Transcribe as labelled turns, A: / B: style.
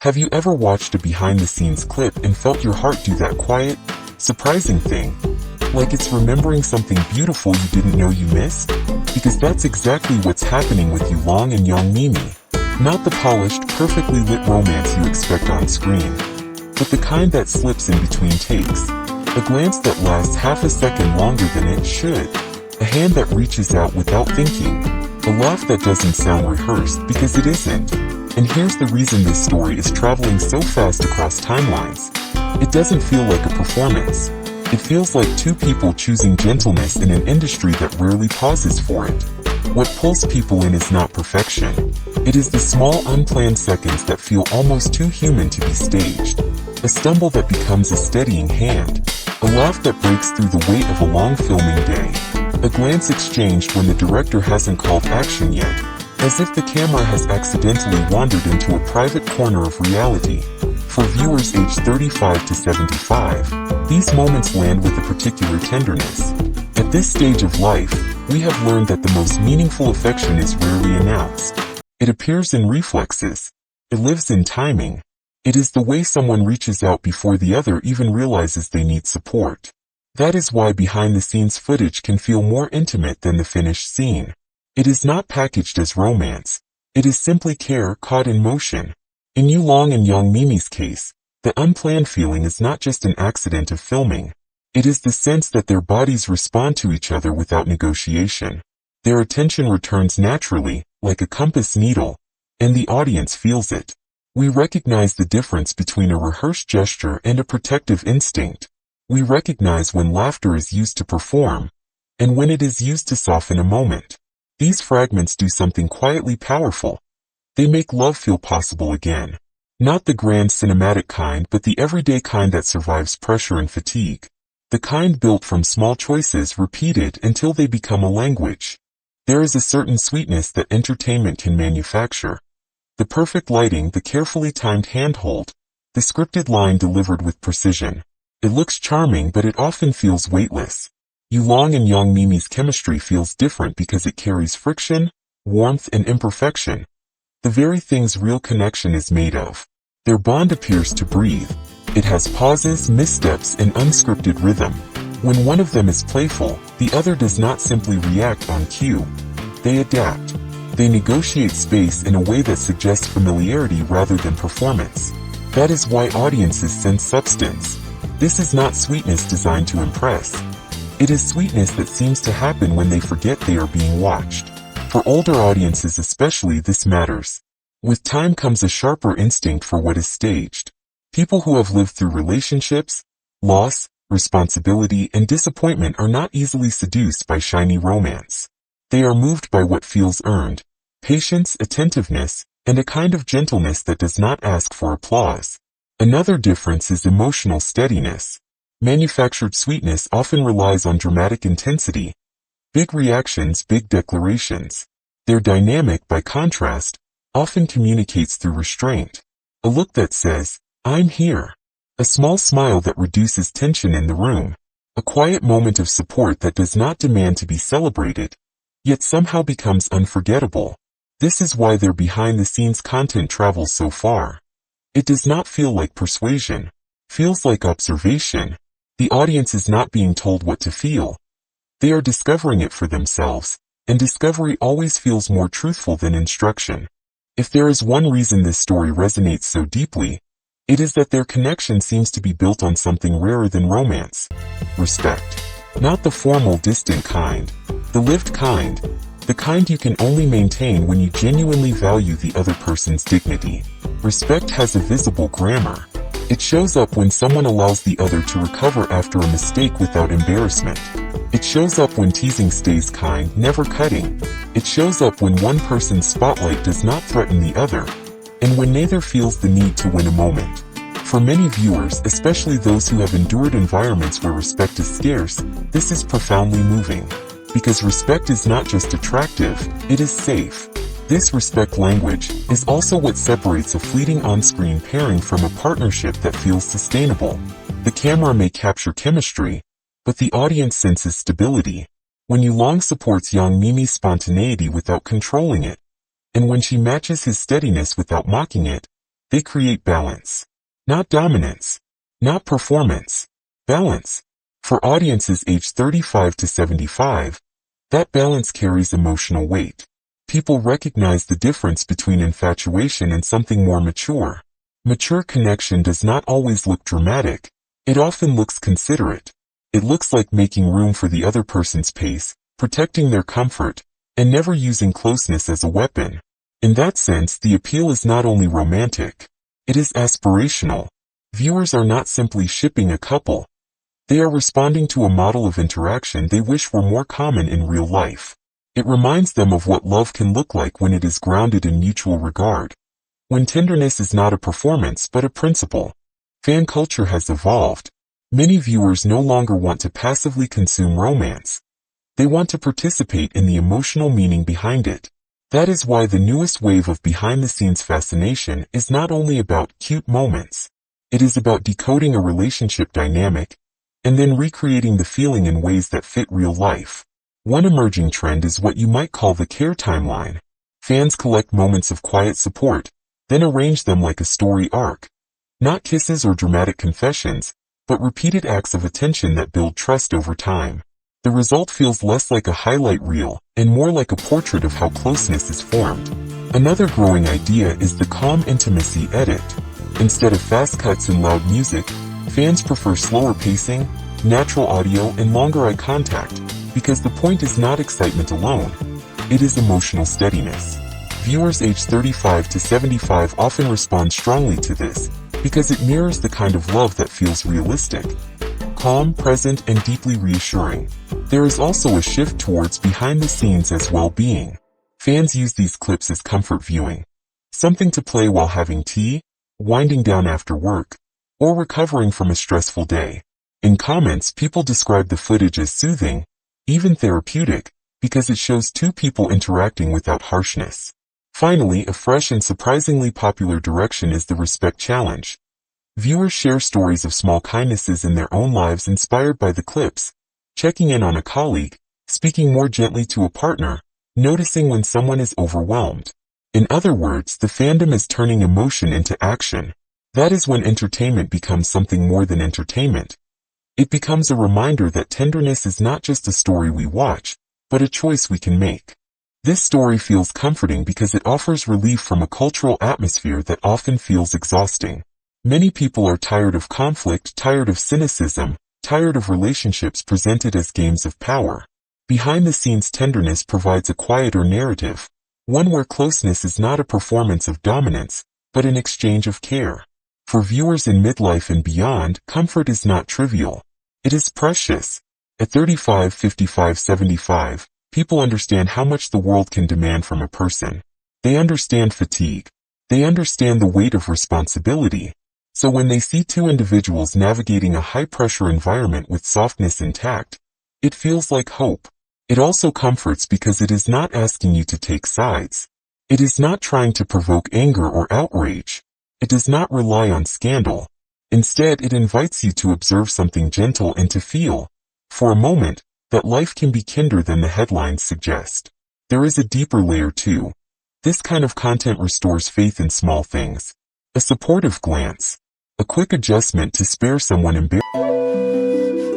A: Have you ever watched a behind-the-scenes clip and felt your heart do that quiet, surprising thing? Like it's remembering something beautiful you didn't know you missed? Because that's exactly what's happening with you, Long and Yang Miemie. Not the polished, perfectly lit romance you expect on screen, but the kind that slips in between takes. A glance that lasts half a second longer than it should. A hand that reaches out without thinking. A laugh that doesn't sound rehearsed because it isn't. And here's the reason this story is traveling so fast across timelines. It doesn't feel like a performance. It feels like two people choosing gentleness in an industry that rarely pauses for it. What pulls people in is not perfection. It is the small unplanned seconds that feel almost too human to be staged. A stumble that becomes a steadying hand. A laugh that breaks through the weight of a long filming day. A glance exchanged when the director hasn't called action yet, as if the camera has accidentally wandered into a private corner of reality. For viewers aged 35 to 75, these moments land with a particular tenderness. At this stage of life, we have learned that the most meaningful affection is rarely announced. It appears in reflexes. It lives in timing. It is the way someone reaches out before the other even realizes they need support. That is why behind-the-scenes footage can feel more intimate than the finished scene. It is not packaged as romance. It is simply care caught in motion. In Long and Yang Miemie's case, the unplanned feeling is not just an accident of filming. It is the sense that their bodies respond to each other without negotiation. Their attention returns naturally, like a compass needle, and the audience feels it. We recognize the difference between a rehearsed gesture and a protective instinct. We recognize when laughter is used to perform, and when it is used to soften a moment. These fragments do something quietly powerful. They make love feel possible again. Not the grand cinematic kind, but the everyday kind that survives pressure and fatigue. The kind built from small choices repeated until they become a language. There is a certain sweetness that entertainment can manufacture. The perfect lighting, the carefully timed handhold, the scripted line delivered with precision. It looks charming, but it often feels weightless. Long and Yang Miemie's chemistry feels different because it carries friction, warmth, and imperfection. The very things real connection is made of. Their bond appears to breathe. It has pauses, missteps, and unscripted rhythm. When one of them is playful, the other does not simply react on cue. They adapt. They negotiate space in a way that suggests familiarity rather than performance. That is why audiences sense substance. This is not sweetness designed to impress. It is sweetness that seems to happen when they forget they are being watched. For older audiences especially, this matters. With time comes a sharper instinct for what is staged. People who have lived through relationships, loss, responsibility, and disappointment are not easily seduced by shiny romance. They are moved by what feels earned, patience, attentiveness, and a kind of gentleness that does not ask for applause. Another difference is emotional steadiness. Manufactured sweetness often relies on dramatic intensity. Big reactions, big declarations. Their dynamic, by contrast, often communicates through restraint. A look that says, "I'm here." A small smile that reduces tension in the room. A quiet moment of support that does not demand to be celebrated, yet somehow becomes unforgettable. This is why their behind-the-scenes content travels so far. It does not feel like persuasion. Feels like observation. The audience is not being told what to feel. They are discovering it for themselves, and discovery always feels more truthful than instruction. If there is one reason this story resonates so deeply, it is that their connection seems to be built on something rarer than romance. Respect. Not the formal, distant kind. The lived kind. The kind you can only maintain when you genuinely value the other person's dignity. Respect has a visible grammar. It shows up when someone allows the other to recover after a mistake without embarrassment. It shows up when teasing stays kind, never cutting. It shows up when one person's spotlight does not threaten the other, and when neither feels the need to win a moment. For many viewers, especially those who have endured environments where respect is scarce, this is profoundly moving. Because respect is not just attractive, it is safe. This respect language is also what separates a fleeting on-screen pairing from a partnership that feels sustainable. The camera may capture chemistry, but the audience senses stability. When Long supports Yang Miemie's spontaneity without controlling it, and when she matches his steadiness without mocking it, They create balance. Not dominance. Not performance. Balance. For audiences aged 35 to 75, that balance carries emotional weight. People recognize the difference between infatuation and something more mature. Mature connection does not always look dramatic. It often looks considerate. It looks like making room for the other person's pace, protecting their comfort, and never using closeness as a weapon. In that sense, the appeal is not only romantic. It is aspirational. Viewers are not simply shipping a couple. They are responding to a model of interaction they wish were more common in real life. It reminds them of what love can look like when it is grounded in mutual regard. When tenderness is not a performance but a principle. Fan culture has evolved. Many viewers no longer want to passively consume romance. They want to participate in the emotional meaning behind it. That is why the newest wave of behind-the-scenes fascination is not only about cute moments. It is about decoding a relationship dynamic and then recreating the feeling in ways that fit real life. One emerging trend is what you might call the care timeline. Fans collect moments of quiet support, then arrange them like a story arc. Not kisses or dramatic confessions, but repeated acts of attention that build trust over time. The result feels less like a highlight reel and more like a portrait of how closeness is formed. Another growing idea is the calm intimacy edit. Instead of fast cuts and loud music, fans prefer slower pacing, natural audio, and longer eye contact, because the point is not excitement alone. It is emotional steadiness. Viewers aged 35 to 75 often respond strongly to this, because it mirrors the kind of love that feels realistic. Calm, present, and deeply reassuring. There is also a shift towards behind the scenes as well-being. Fans use these clips as comfort viewing. Something to play while having tea, winding down after work, or recovering from a stressful day. In comments, people describe the footage as soothing, even therapeutic, because it shows two people interacting without harshness. Finally, a fresh and surprisingly popular direction is the respect challenge. Viewers share stories of small kindnesses in their own lives inspired by the clips, checking in on a colleague, speaking more gently to a partner, noticing when someone is overwhelmed. In other words, the fandom is turning emotion into action. That is when entertainment becomes something more than entertainment. It becomes a reminder that tenderness is not just a story we watch, but a choice we can make. This story feels comforting because it offers relief from a cultural atmosphere that often feels exhausting. Many people are tired of conflict, tired of cynicism, tired of relationships presented as games of power. Behind-the-scenes tenderness provides a quieter narrative, one where closeness is not a performance of dominance, but an exchange of care. For viewers in midlife and beyond, comfort is not trivial. It is precious. At 35, 55, 75, people understand how much the world can demand from a person. They understand fatigue. They understand the weight of responsibility. So when they see two individuals navigating a high-pressure environment with softness intact, it feels like hope. It also comforts because it is not asking you to take sides. It is not trying to provoke anger or outrage. It does not rely on scandal. Instead, it invites you to observe something gentle and to feel, for a moment, that life can be kinder than the headlines suggest. There is a deeper layer too. This kind of content restores faith in small things. A supportive glance. A quick adjustment to spare someone embarrassment.